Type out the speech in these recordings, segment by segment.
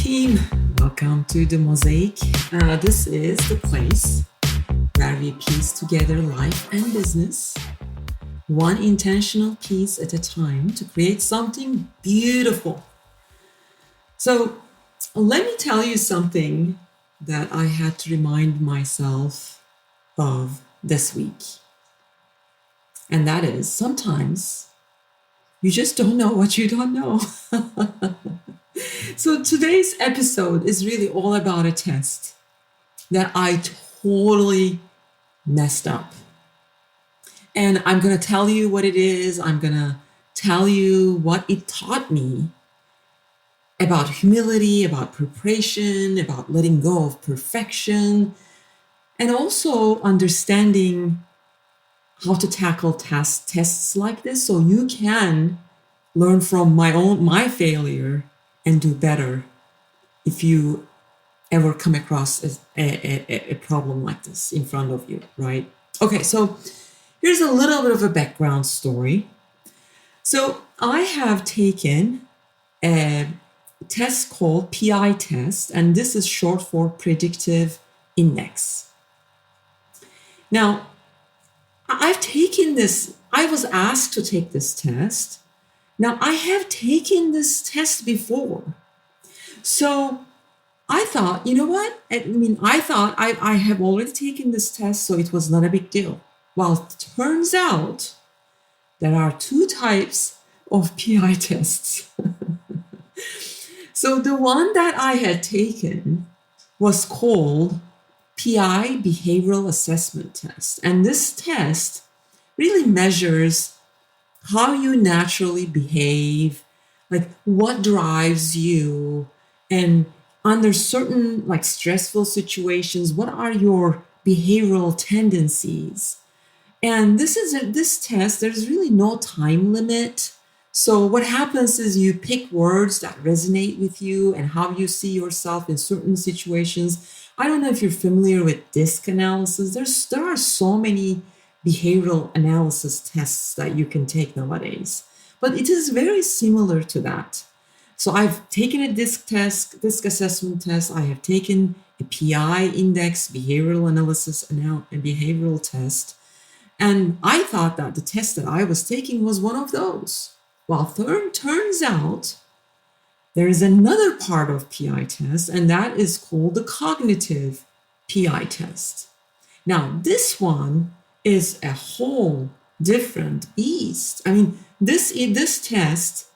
team. Welcome to the Mosaic. This is the place where we piece together life and business, one intentional piece at a time to create something beautiful. So, let me tell you something that I had to remind myself of this week. And that is sometimes you just don't know what you don't know. So today's episode is really all about a test that I totally messed up. And I'm going to tell you what it is. I'm going to tell you what it taught me about humility, about preparation, about letting go of perfection, and also understanding how to tackle tests like this so you can learn from my failure and do better if you ever come across a problem like this in front of you, right? Okay, so here's a little bit of a background story. So I have taken a test called PI test, and this is short for Predictive Index. Now, I've taken this, I was asked to take this test. Now, I have taken this test before. So I thought, you know what? I thought I have already taken this test, so it was not a big deal. Well, it turns out there are two types of PI tests. So the one that I had taken was called PI Behavioral Assessment Test. And this test really measures how you naturally behave, like what drives you, and under certain like stressful situations, what are your behavioral tendencies? And this test, there's really no time limit. So what happens is you pick words that resonate with you and how you see yourself in certain situations. I don't know if you're familiar with DISC analysis. There are so many behavioral analysis tests that you can take nowadays, but it is very similar to that. So I've taken a DISC assessment test. I have taken a PI index, behavioral analysis and behavioral test. And I thought that the test that I was taking was one of those. Well, turns out there is another part of PI test, and that is called the cognitive PI test. Now, this one is a whole different beast. I mean, this test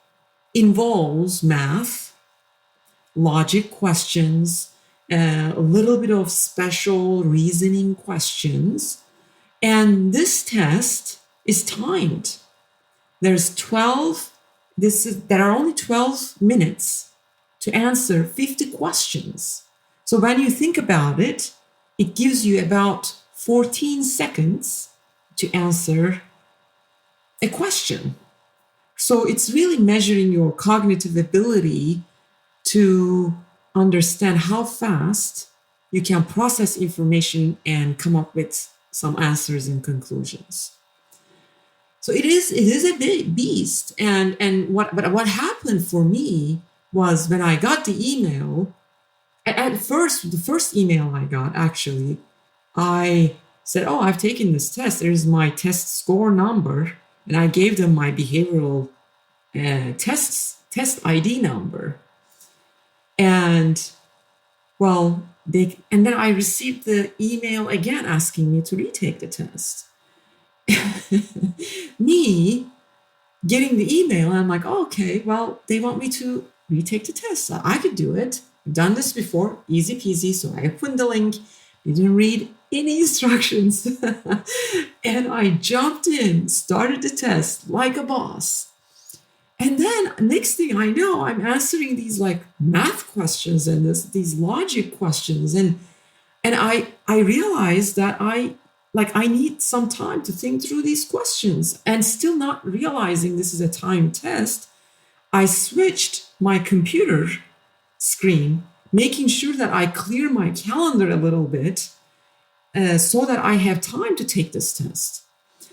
involves math, logic questions, a little bit of special reasoning questions, and this test is timed. There are only 12 minutes to answer 50 questions. So when you think about it, it gives you about 14 seconds to answer a question. So it's really measuring your cognitive ability to understand how fast you can process information and come up with some answers and conclusions. So it is a big beast. And what happened for me was when I got the email, at first, the first email I got, actually, I said, oh, I've taken this test. There's my test score number. And I gave them my behavioral test ID number. And well, and then I received the email again asking me to retake the test. Me getting the email, I'm like, oh, okay, well, they want me to retake the test. So I could do it. I've done this before, easy peasy. So I opened the link, didn't read any instructions. And I jumped in, started the test like a boss. And then next thing I know, I'm answering these like math questions and these logic questions. And I realized that I need some time to think through these questions, and still not realizing this is a time test. I switched my computer screen, making sure that I clear my calendar a little bit so that I have time to take this test.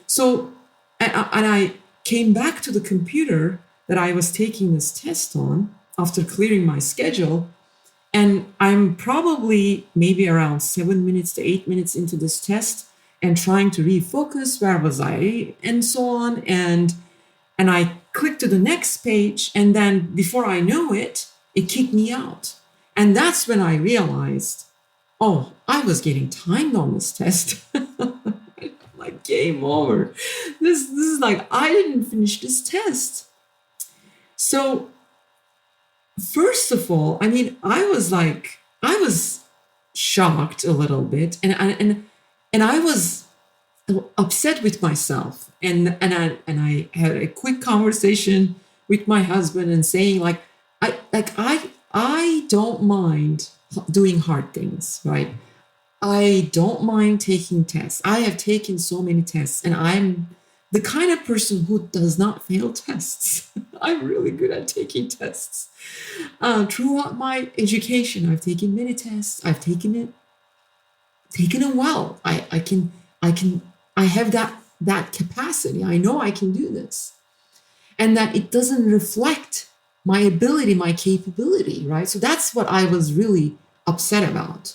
So, and I came back to the computer that I was taking this test on after clearing my schedule. And I'm probably maybe around 7 minutes to 8 minutes into this test and trying to refocus, where was I, and so on. And I click to the next page, and then before I know it, it kicked me out. And that's when I realized, oh, I was getting timed on this test. Like, game over. This is like, I didn't finish this test. So first of all, I mean, I was shocked a little bit, and I was upset with myself, and I had a quick conversation with my husband and saying, like, I don't mind doing hard things, right? I don't mind taking tests. I have taken so many tests, and I'm the kind of person who does not fail tests. I'm really good at taking tests. Throughout my education, I've taken many tests. I've taken it well. I have that capacity. I know I can do this, and that it doesn't reflect my ability, my capability, right? So that's what I was really upset about.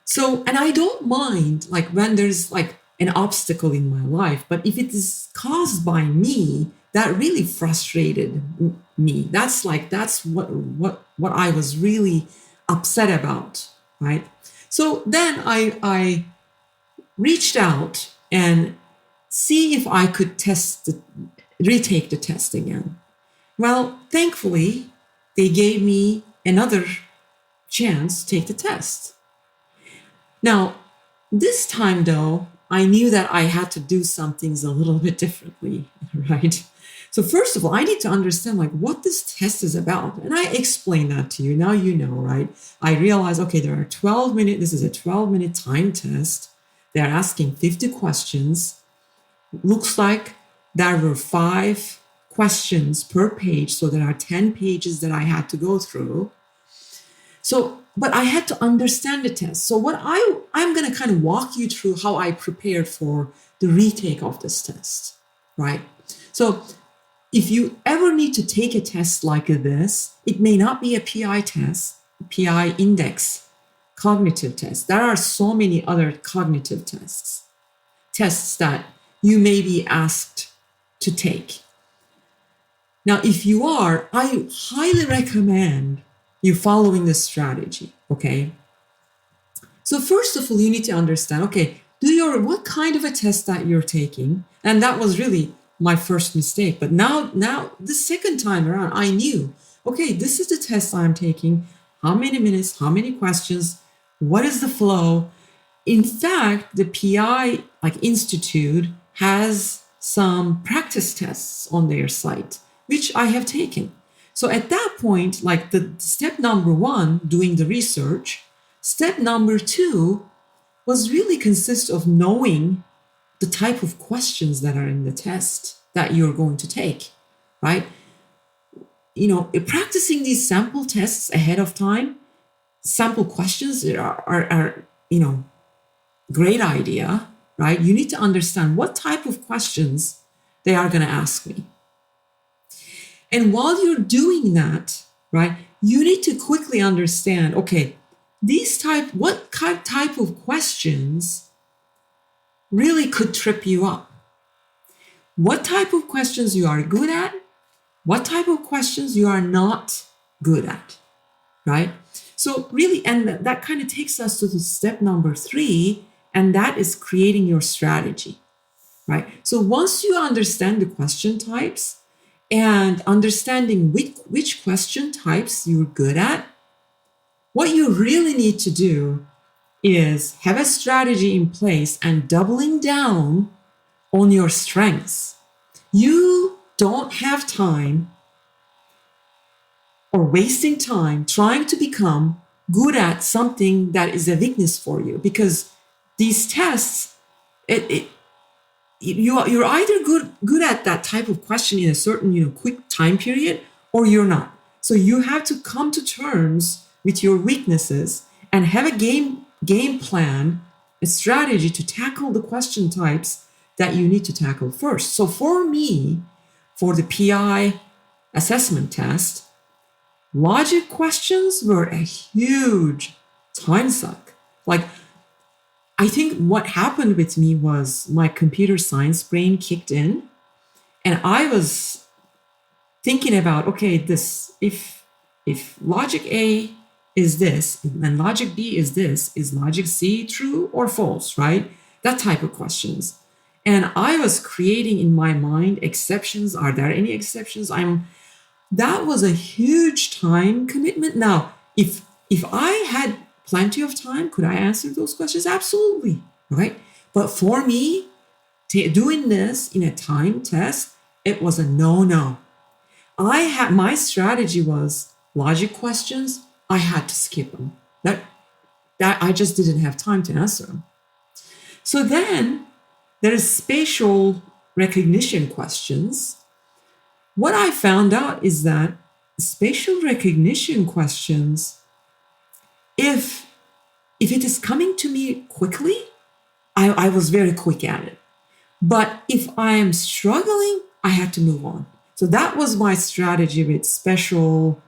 So, and I don't mind like when there's like an obstacle in my life, but if it is caused by me, that really frustrated me. That's what I was really upset about, right? So then I reached out and see if I could retake the test again. Well, thankfully, they gave me another chance to take the test. Now, this time though, I knew that I had to do some things a little bit differently, right? So first of all, I need to understand like what this test is about. And I explained that to you. Now you know, right? I realized, okay, this is a 12-minute time test. They're asking 50 questions. Looks like there were 5 questions per page. So there are 10 pages that I had to go through. So, but I had to understand the test. So I'm going to kind of walk you through how I prepared for the retake of this test, right? So if you ever need to take a test like this, it may not be a PI test, PI index, cognitive test. There are so many other cognitive tests that you may be asked to take. Now, if you are, I highly recommend you following this strategy, okay? So first of all, you need to understand, okay, what kind of a test that you're taking? And that was really my first mistake. But now the second time around, I knew, okay, this is the test I'm taking. How many minutes, how many questions, what is the flow? In fact, the PI Institute has some practice tests on their site, which I have taken. So at that point, like the step number 1, doing the research, step number 2 was really consist of knowing the type of questions that are in the test that you're going to take, right? You know, practicing these sample tests ahead of time, sample questions are great idea, right? You need to understand what type of questions they are going to ask me. And while you're doing that, right, you need to quickly understand, okay, what type of questions really could trip you up? What type of questions you are good at? What type of questions you are not good at, right? So really, and that kind of takes us to the step number 3, and that is creating your strategy, right? So once you understand the question types, and understanding which question types you're good at, what you really need to do is have a strategy in place and doubling down on your strengths. You don't have time or wasting time trying to become good at something that is a weakness for you, because these tests, you're either good at that type of question in a certain quick time period, or you're not. So you have to come to terms with your weaknesses and have a game plan, a strategy to tackle the question types that you need to tackle first. So for me, for the PI assessment test, Logic questions were a huge time suck. Like, I think what happened with me was my computer science brain kicked in, and I was thinking about, okay, this if logic A is this and logic B is this, is logic C true or false, right? That type of questions. And I was creating in my mind exceptions. Are there any exceptions? That was a huge time commitment. Now, if I had plenty of time, could I answer those questions? Absolutely, right? But for me, doing this in a time test, it was a no-no. My strategy was logic questions. I had to skip them. That I just didn't have time to answer them. So then there's spatial recognition questions. What I found out is that spatial recognition questions, if it is coming to me quickly, I was very quick at it. But if I am struggling, I had to move on. So that was my strategy with special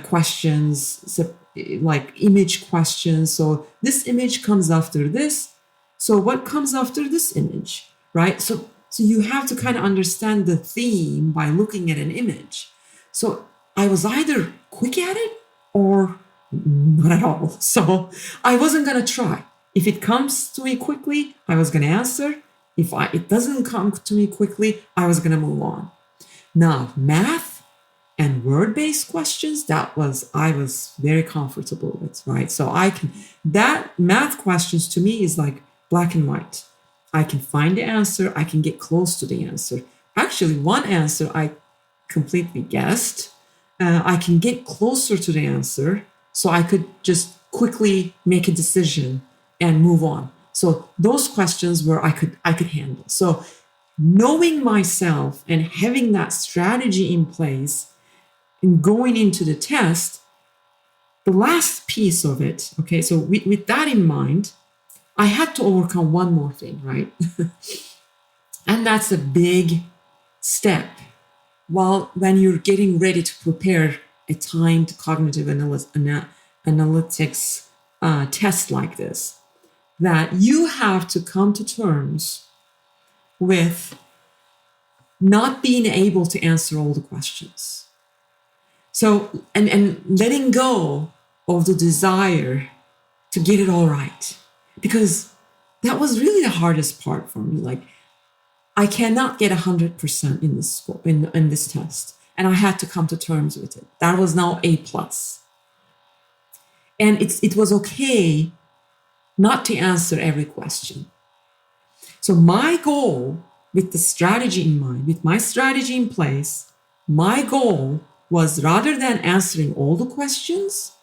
questions, like image questions. So this image comes after this. So what comes after this image, right? So you have to kind of understand the theme by looking at an image. So I was either quick at it or not at all. So I wasn't going to try. If it comes to me quickly, I was going to answer. If it doesn't come to me quickly, I was going to move on. Now, math and word-based questions, I was very comfortable with, right? So that math questions to me is like black and white. I can find the answer. I can get close to the answer. Actually, one answer I completely guessed. I can get closer to the answer, so I could just quickly make a decision and move on. So those questions were I could handle. So knowing myself and having that strategy in place and going into the test, the last piece of it, okay, so with that in mind, I had to overcome one more thing, right? And that's a big step. When you're getting ready to prepare a timed cognitive analytics test like this, that you have to come to terms with not being able to answer all the questions. So, and letting go of the desire to get it all right. Because that was really the hardest part for me. Like, I cannot get 100% in this school, in this test. And I had to come to terms with it. That was now A+. And it was okay not to answer every question. So my goal, with the strategy in mind, with my strategy in place, my goal was, rather than answering all the questions,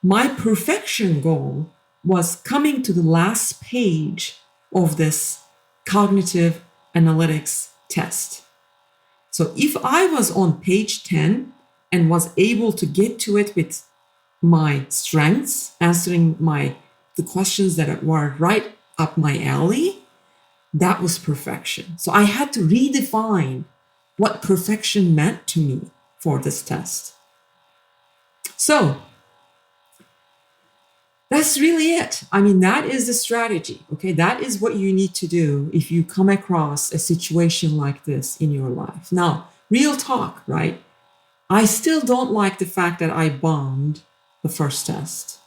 my perfection goal was coming to the last page of this cognitive analytics test. So if I was on page 10 and was able to get to it with my strengths, answering the questions that were right up my alley, that was perfection. So I had to redefine what perfection meant to me for this test. So that's really it. I mean, that is the strategy, okay? That is what you need to do if you come across a situation like this in your life. Now, real talk, right? I still don't like the fact that I bombed the first test.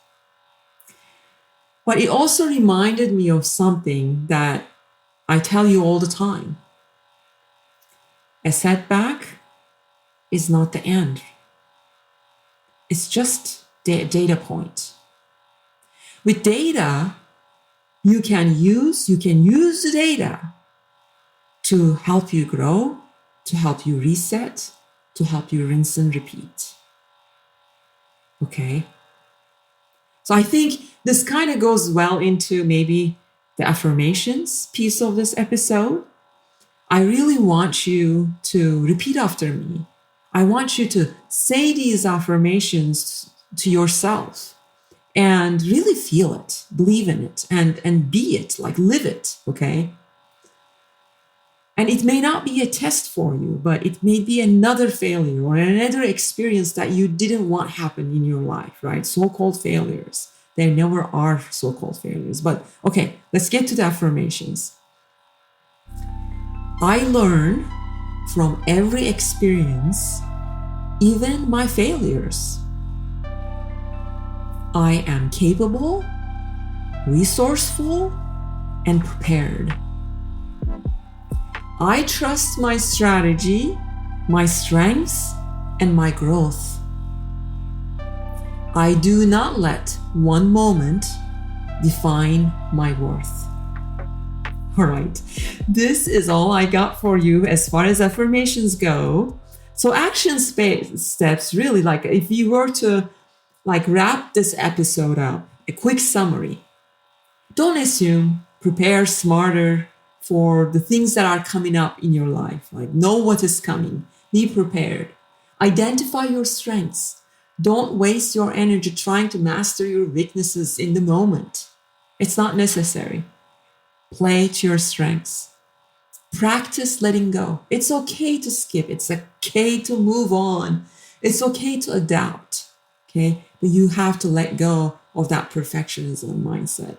But it also reminded me of something that I tell you all the time. A setback is not the end. It's just a data point. With data, you can use the data to help you grow, to help you reset, to help you rinse and repeat. Okay? So I think this kind of goes well into maybe the affirmations piece of this episode. I really want you to repeat after me. I want you to say these affirmations to yourself and really feel it, believe in it, and be it, like live it, okay? And it may not be a test for you, but it may be another failure or another experience that you didn't want happen in your life, right? So-called failures. There never are so-called failures. But okay, let's get to the affirmations. I learn from every experience, even my failures. I am capable, resourceful, and prepared. I trust my strategy, my strengths, and my growth. I do not let one moment define my worth. All right, this is all I got for you as far as affirmations go. So action steps, really, like if you were to wrap this episode up, a quick summary. Don't assume, prepare smarter for the things that are coming up in your life. Like, know what is coming. Be prepared. Identify your strengths. Don't waste your energy trying to master your weaknesses in the moment. It's not necessary. Play to your strengths. Practice letting go. It's okay to skip. It's okay to move on. It's okay to adapt. Okay? But you have to let go of that perfectionism mindset.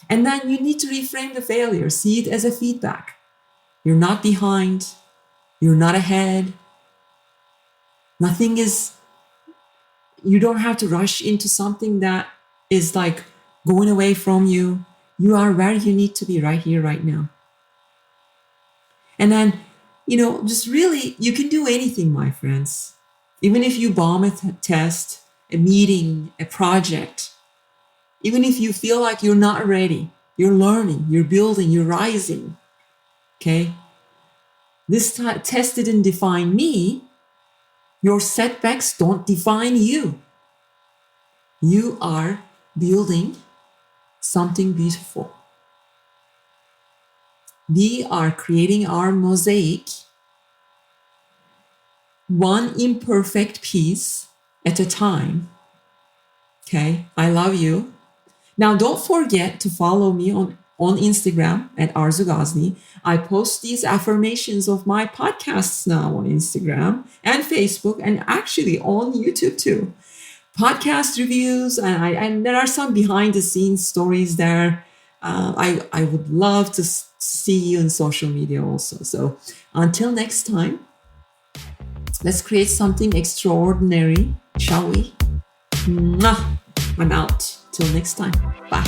And then you need to reframe the failure. See it as a feedback. You're not behind. You're not ahead. You don't have to rush into something that is like going away from you. You are where you need to be right here, right now. And then, just really, you can do anything, my friends. Even if you bomb a test, a meeting, a project, even if you feel like you're not ready, you're learning, you're building, you're rising, okay? This test didn't define me. Your setbacks don't define you. You are building something beautiful. We are creating our mosaic, one imperfect piece at a time. Okay, I love you. Now, don't forget to follow me on Instagram at Arzu Ghazni. I post these affirmations of my podcasts now on Instagram and Facebook, and actually on YouTube too. Podcast reviews, and there are some behind the scenes stories there. I would love to see you in social media also. So until next time, let's create something extraordinary, shall we? Mwah! I'm out. Till next time. Bye.